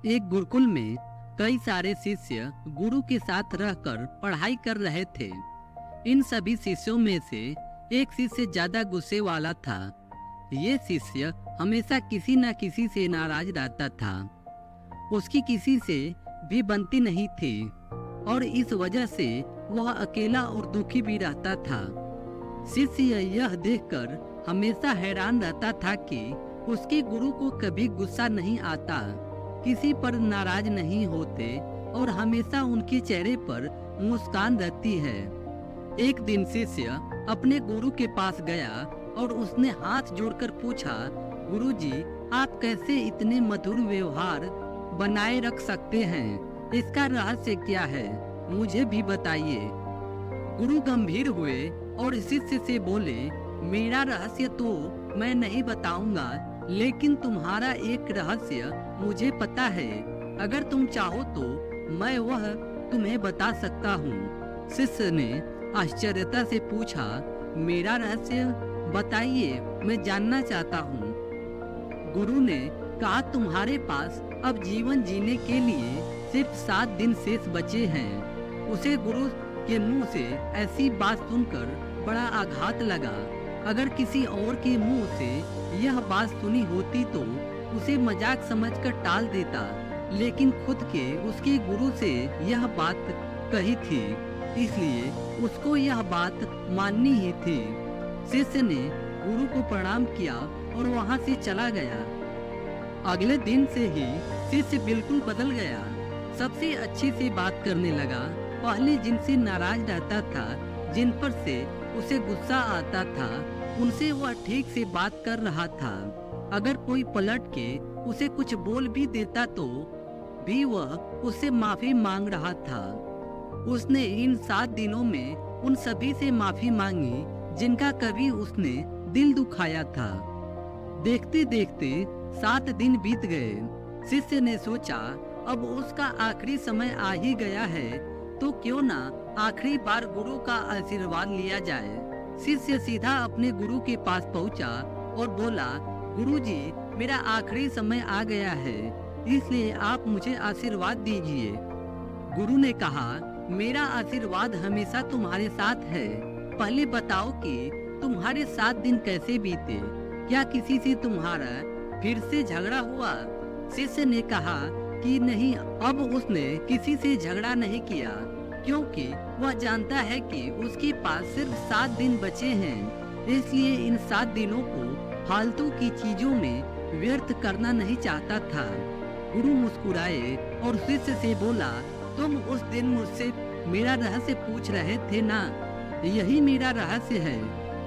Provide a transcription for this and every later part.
एक गुरुकुल में कई सारे शिष्य गुरु के साथ रहकर पढ़ाई कर रहे थे। इन सभी शिष्यों में से एक शिष्य ज्यादा गुस्से वाला था। ये शिष्य हमेशा किसी न किसी से नाराज रहता था। उसकी किसी से भी बनती नहीं थी और इस वजह से वह अकेला और दुखी भी रहता था। शिष्य यह देखकर हमेशा हैरान रहता था कि उसके गुरु को कभी गुस्सा नहीं आता, किसी पर नाराज नहीं होते और हमेशा उनके चेहरे पर मुस्कान रहती है। एक दिन शिष्य अपने गुरु के पास गया और उसने हाथ जोड़कर पूछा, गुरुजी, आप कैसे इतने मधुर व्यवहार बनाए रख सकते हैं? इसका रहस्य क्या है? मुझे भी बताइए। गुरु गंभीर हुए और शिष्य से बोले, मेरा रहस्य तो मैं नहीं बताऊंगा, लेकिन तुम्हारा एक रहस्य मुझे पता है। अगर तुम चाहो तो मैं वह तुम्हें बता सकता हूँ। शिष्य ने आश्चर्यता से पूछा, मेरा रहस्य बताइए, मैं जानना चाहता हूँ। गुरु ने कहा, तुम्हारे पास अब जीवन जीने के लिए सिर्फ 7 दिन शेष बचे हैं। उसे गुरु के मुंह से ऐसी बात सुनकर बड़ा आघात लगा। अगर किसी और के मुंह से यह बात सुनी होती तो उसे मजाक समझकर टाल देता, लेकिन खुद के उसके गुरु से यह बात कही थी, इसलिए उसको यह बात माननी ही थी। शिष्य ने गुरु को प्रणाम किया और वहां से चला गया। अगले दिन से ही शिष्य बिल्कुल बदल गया। सबसे अच्छी से बात करने लगा। पहले जिनसे नाराज रहता था, जिन पर से उसे गुस्सा आता था, उनसे वह ठीक से बात कर रहा था। अगर कोई पलट के उसे कुछ बोल भी देता तो भी वह उससे माफी मांग रहा था। उसने इन 7 दिनों में उन सभी से माफी मांगी जिनका कभी उसने दिल दुखाया था। देखते देखते 7 दिन बीत गए। शिष्य ने सोचा, अब उसका आखिरी समय आ ही गया है, तो क्यों ना आखिरी बार गुरु का आशीर्वाद लिया जाए। शिष्य सीधा अपने गुरु के पास पहुंचा और बोला, गुरुजी, मेरा आखिरी समय आ गया है, इसलिए आप मुझे आशीर्वाद दीजिए। गुरु ने कहा, मेरा आशीर्वाद हमेशा तुम्हारे साथ है। पहले बताओ कि तुम्हारे 7 दिन कैसे बीते? क्या किसी से तुम्हारा फिर से झगड़ा हुआ? शिष्य ने कहा कि नहीं, अब उसने किसी से झगड़ा नहीं किया, क्योंकि वह जानता है कि उसके पास सिर्फ 7 दिन बचे हैं, इसलिए इन 7 दिनों को फालतू की चीजों में व्यर्थ करना नहीं चाहता था। गुरु मुस्कुराए और शिष्य से बोला, तुम उस दिन मुझसे मेरा रहस्य पूछ रहे थे ना? यही मेरा रहस्य है।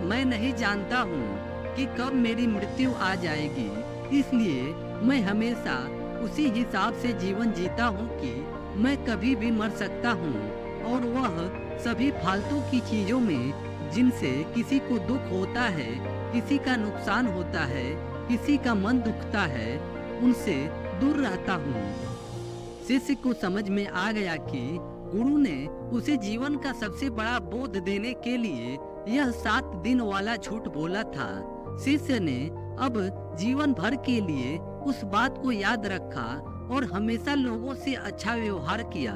मैं नहीं जानता हूँ कि कब मेरी मृत्यु आ जाएगी, इसलिए मैं हमेशा उसी हिसाब से जीवन जीता हूँ कि मैं कभी भी मर सकता हूँ, और वह सभी फालतू की चीजों में जिनसे किसी को दुख होता है, किसी का नुकसान होता है, किसी का मन दुखता है, उनसे दूर रहता हूँ। शिष्य को समझ में आ गया कि गुरु ने उसे जीवन का सबसे बड़ा बोध देने के लिए यह 7 दिन वाला झूठ बोला था। शिष्य ने अब जीवन भर के लिए उस बात को याद रखा और हमेशा लोगों से अच्छा व्यवहार किया।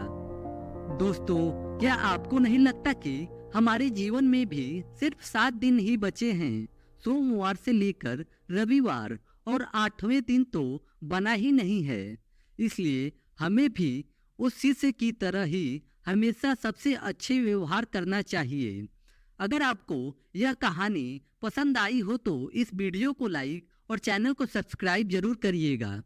दोस्तों, क्या आपको नहीं लगता कि हमारे जीवन में भी सिर्फ 7 दिन ही बचे हैं? सोमवार से लेकर रविवार, और 8वें दिन तो बना ही नहीं है। इसलिए हमें भी उस शिष्य की तरह ही हमेशा सबसे अच्छे व्यवहार करना चाहिए। अगर आपको यह कहानी पसंद आई हो तो इस वीडियो को लाइक और चैनल को सब्सक्राइब जरूर करिएगा।